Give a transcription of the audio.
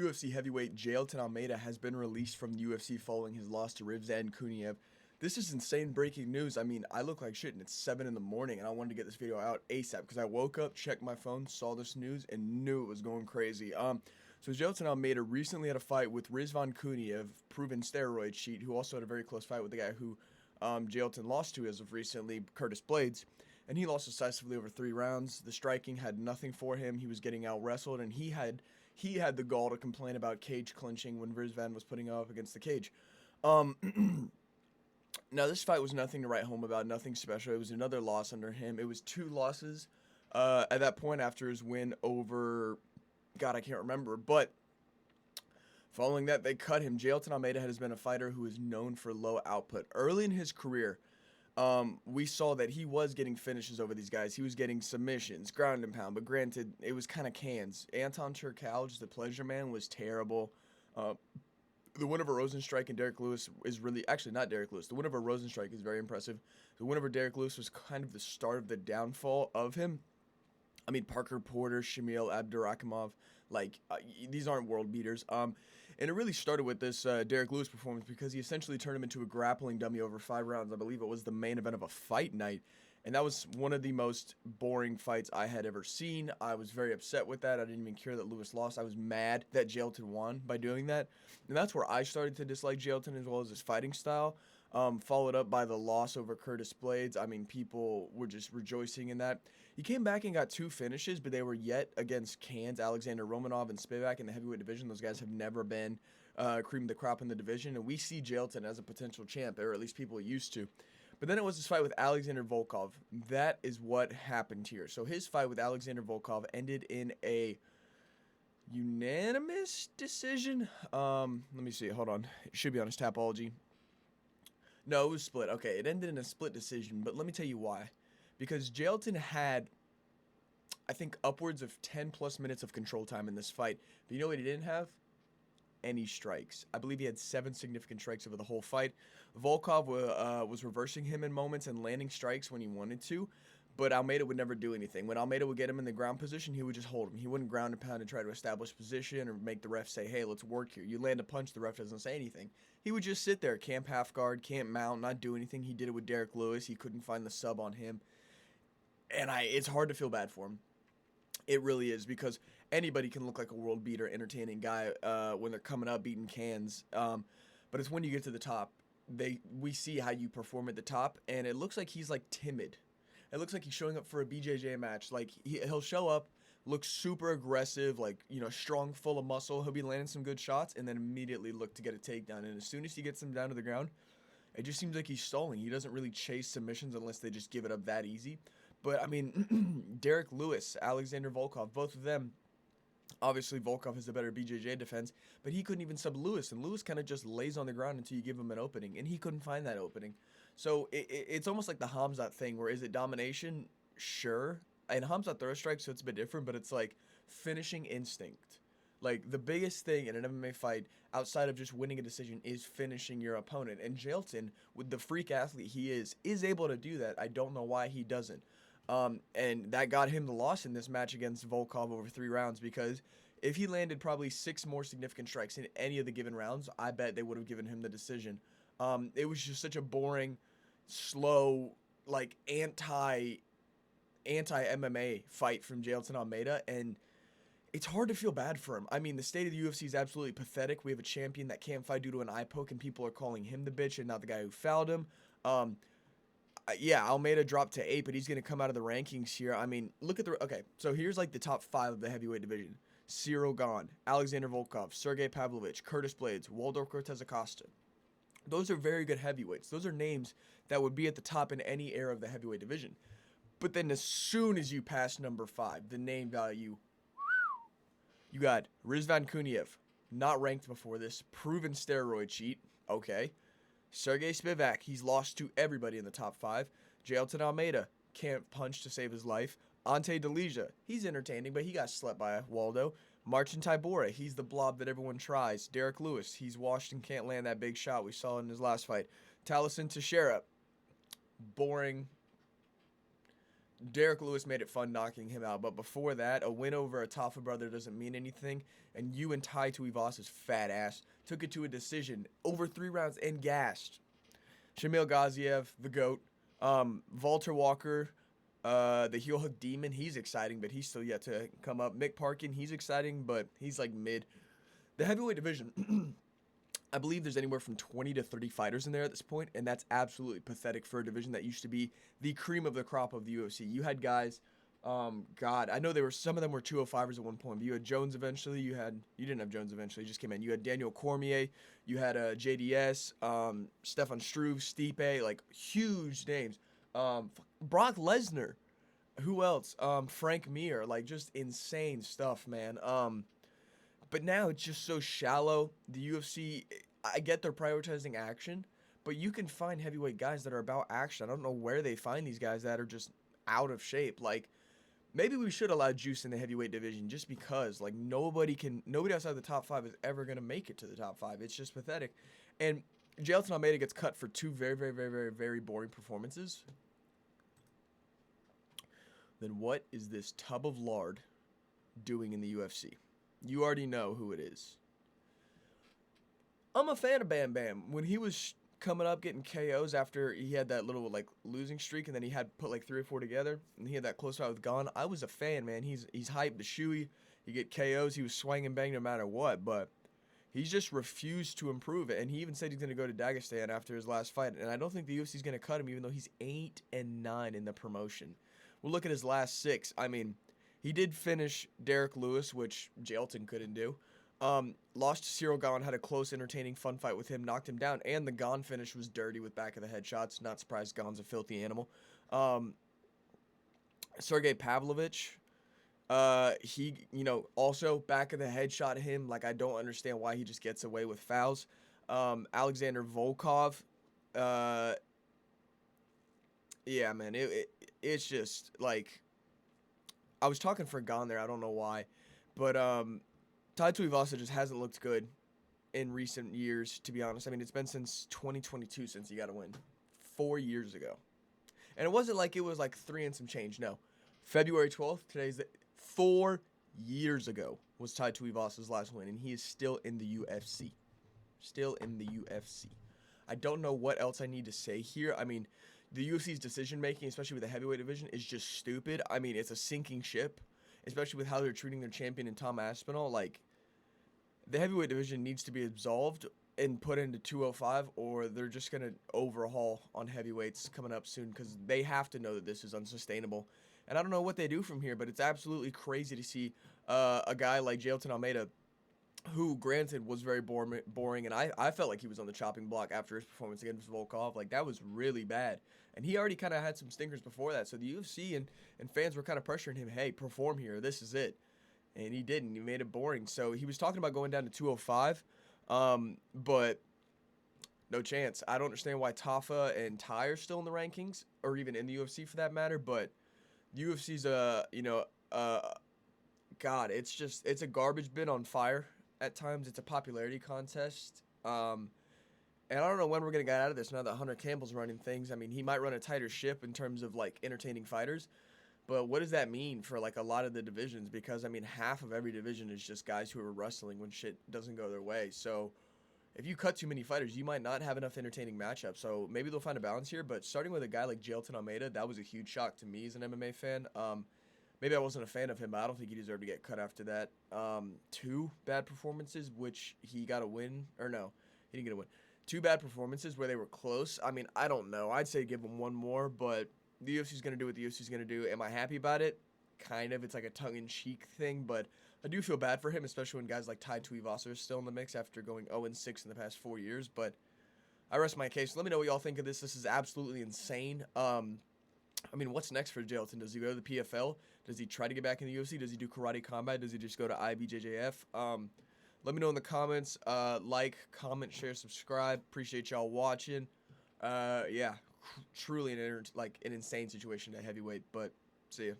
UFC heavyweight Jailton Almeida has been released from the UFC following his loss to Rizvan Kuniev. This is insane breaking news. I mean, I look like shit and it's 7 in the morning and I wanted to get this video out ASAP because I woke up, checked my phone, saw this news, and knew it was going crazy. So Jailton Almeida recently had a fight with Rizvan Kuniev, proven steroid cheat, who also had a very close fight with the guy who Jailton lost to as of recently, Curtis Blades. And he lost decisively over 3 rounds. The striking had nothing for him. He was getting out wrestled, and he had the gall to complain about cage clinching when Rizvan was putting him up against the cage. Now, this fight was nothing to write home about, nothing special. It was another loss under him. It was 2 losses at that point after his win over, God, I can't remember. But following that, they cut him. Jailton Almeida has been a fighter who is known for low output. Early in his career, we saw that he was getting finishes over these guys. He was getting submissions, ground and pound, but granted, it was kind of cans. Anton Turkalj, just the pleasure man, was terrible. The win over Rosenstrike and Derek Lewis is really, actually not Derek Lewis, the win over Rosenstrike is very impressive. The win over Derek Lewis was kind of the start of the downfall of him. I mean, Parker Porter, Shamil Abdurakhimov, like, these aren't world beaters. And it really started with this Derek Lewis performance because he essentially turned him into a grappling dummy over 5 rounds. I believe it was the main event of a fight night. And that was one of the most boring fights I had ever seen. I was very upset with that. I didn't even care that Lewis lost. I was mad that Jailton won by doing that. And that's where I started to dislike Jailton as well as his fighting style. Followed up by the loss over Curtis Blades. I mean, people were just rejoicing in that. He came back and got 2 finishes, but they were yet against cans, Alexander Romanov and Spivak in the heavyweight division. Those guys have never been cream of the crop in the division, and we see Jailton as a potential champ, or at least people used to. But then it was this fight with Alexander Volkov. That is what happened here. So his fight with Alexander Volkov ended in a unanimous decision. Let me see. Hold on. It should be on his Tapology. No, it was split. Okay, it ended in a split decision, but let me tell you why. Because Jailton had, I think, upwards of 10 plus minutes of control time in this fight. But you know what he didn't have? Any strikes. I believe he had 7 significant strikes over the whole fight. Volkov was reversing him in moments and landing strikes when he wanted to, but Almeida would never do anything. When Almeida would get him in the ground position, he would just hold him. He wouldn't ground and pound and try to establish position or make the ref say, hey, let's work here. You land a punch, the ref doesn't say anything. He would just sit there, camp half guard, can't mount, not do anything. He did it with Derek Lewis. He couldn't find the sub on him. And it's hard to feel bad for him. It really is, because anybody can look like a world beater, entertaining guy when they're coming up beating cans. But it's when you get to the top, we see how you perform at the top, and it looks like he's like timid. It looks like he's showing up for a BJJ match. Like he'll show up, look super aggressive, like, you know, strong, full of muscle. He'll be landing some good shots, and then immediately look to get a takedown. And as soon as he gets him down to the ground, it just seems like he's stalling. He doesn't really chase submissions unless they just give it up that easy. But, I mean, Derek Lewis, Alexander Volkov, both of them, obviously Volkov has a better BJJ defense, but he couldn't even sub Lewis, and Lewis kind of just lays on the ground until you give him an opening, and he couldn't find that opening. So it's almost like the Hamzat thing, where is it domination? Sure. And Hamzat throws strikes, so it's a bit different, but it's like finishing instinct. Like, the biggest thing in an MMA fight, outside of just winning a decision, is finishing your opponent. And Jailton, with the freak athlete he is able to do that. I don't know why he doesn't. And that got him the loss in this match against Volkov over 3 rounds, because if he landed probably 6 more significant strikes in any of the given rounds, I bet they would have given him the decision. It was just such a boring, slow, like anti-MMA fight from Jailton Almeida, and it's hard to feel bad for him. I mean, the state of the UFC is absolutely pathetic. We have a champion that can't fight due to an eye poke, and people are calling him the bitch and not the guy who fouled him. Yeah, Almeida dropped to 8, but he's going to come out of the rankings here. I mean, look at the... Okay, so here's like the top 5 of the heavyweight division. Cyril Gane, Alexander Volkov, Sergey Pavlovich, Curtis Blades, Waldo Cortez Acosta. Those are very good heavyweights. Those are names that would be at the top in any era of the heavyweight division. But then as soon as you pass number 5, the name value... You got Rizvan Kuniev, not ranked before this, proven steroid cheat. Okay. Sergey Spivak, he's lost to everybody in the top 5. Jailton Almeida, can't punch to save his life. Ante Delija, he's entertaining, but he got slept by Waldo. Marcin Tybura, he's the blob that everyone tries. Derek Lewis, he's washed and can't land that big shot we saw in his last fight. Taliesin Teixeira, boring. Derek Lewis made it fun knocking him out, but before that, a win over a Tafa brother doesn't mean anything. And you and Tai Tuivasa's fat ass took it to a decision over 3 rounds and gassed. Shamil Gaziev, the GOAT. Walter Walker, the heel hook demon, he's exciting, but he's still yet to come up. Mick Parkin, he's exciting, but he's like mid. The heavyweight division, I believe there's anywhere from 20 to 30 fighters in there at this point, and that's absolutely pathetic for a division that used to be the cream of the crop of the UFC. You had guys, God, I know some of them were 205ers at one point, but you had Jones eventually, you didn't have Jones eventually, he just came in. You had Daniel Cormier, you had JDS, Stefan Struve, Stipe, like huge names. Brock Lesnar, who else? Frank Mir, like just insane stuff, man. But now it's just so shallow. The UFC, I get they're prioritizing action, but you can find heavyweight guys that are about action. I don't know where they find these guys that are just out of shape. Like, maybe we should allow juice in the heavyweight division just because, like, nobody outside the top 5 is ever going to make it to the top 5. It's just pathetic. And Jailton Almeida gets cut for 2 very, very, very, very, very boring performances. Then what is this tub of lard doing in the UFC? You already know who it is. I'm a fan of Bam Bam. When he was coming up getting KOs after he had that little like losing streak and then he had put like 3 or 4 together and he had that close fight with Gon, I was a fan, man. He's hyped, the shoey. He get KOs. He was swinging bang no matter what, but he's just refused to improve it. And he even said he's going to go to Dagestan after his last fight. And I don't think the UFC's going to cut him even though he's 8-9 in the promotion. We'll look at his last 6. I mean, he did finish Derek Lewis, which Jailton couldn't do. Lost to Cyril Gane, had a close, entertaining, fun fight with him, knocked him down, and the Gane finish was dirty with back of the head shots. Not surprised, Gane's a filthy animal. Sergey Pavlovich, he, also back of the head shot him. Like, I don't understand why he just gets away with fouls. Alexander Volkov, yeah, man, it's just, like, I was talking for Gane there, I don't know why, but, Tai Tuivasa just hasn't looked good in recent years, to be honest. I mean, it's been since 2022 since he got a win. 4 years ago. And it wasn't like it was like 3 and some change, no. February 12th, 4 years ago was Tai Tuivasa's last win, and he is still in the UFC. Still in the UFC. I don't know what else I need to say here. I mean, the UFC's decision-making, especially with the heavyweight division, is just stupid. I mean, it's a sinking ship, especially with how they're treating their champion in Tom Aspinall. Like, the heavyweight division needs to be absolved and put into 205, or they're just going to overhaul on heavyweights coming up soon because they have to know that this is unsustainable. And I don't know what they do from here, but it's absolutely crazy to see a guy like Jailton Almeida, who, granted, was very boring, and I felt like he was on the chopping block after his performance against Volkov. Like, that was really bad. And he already kind of had some stinkers before that, so the UFC and fans were kind of pressuring him, hey, perform here, this is it. And he didn't. He made it boring. So he was talking about going down to 205, but no chance. I don't understand why Tafa and Tai are still in the rankings, or even in the UFC for that matter, but the UFC's, God, it's a garbage bin on fire. At times, it's a popularity contest. And I don't know when we're going to get out of this now that Hunter Campbell's running things. I mean, he might run a tighter ship in terms of, like, entertaining fighters. But what does that mean for, like, a lot of the divisions? Because, I mean, half of every division is just guys who are wrestling when shit doesn't go their way. So if you cut too many fighters, you might not have enough entertaining matchups. So maybe they'll find a balance here. But starting with a guy like Jailton Almeida, that was a huge shock to me as an MMA fan. Maybe I wasn't a fan of him, but I don't think he deserved to get cut after that. 2 bad performances, which he got a win. Or no, he didn't get a win. 2 bad performances where they were close. I mean, I don't know. I'd say give him 1 more, but the UFC's going to do what the UFC's going to do. Am I happy about it? Kind of. It's like a tongue-in-cheek thing, but I do feel bad for him, especially when guys like Tai Tuivasa are still in the mix after going 0-6 in the past 4 years. But I rest my case. Let me know what y'all think of this. This is absolutely insane. I mean, what's next for Jailton? Does he go to the PFL? Does he try to get back in the UFC? Does he do Karate Combat? Does he just go to IBJJF? Let me know in the comments. Like, comment, share, subscribe. Appreciate y'all watching. Yeah, truly an insane situation at heavyweight, but see ya.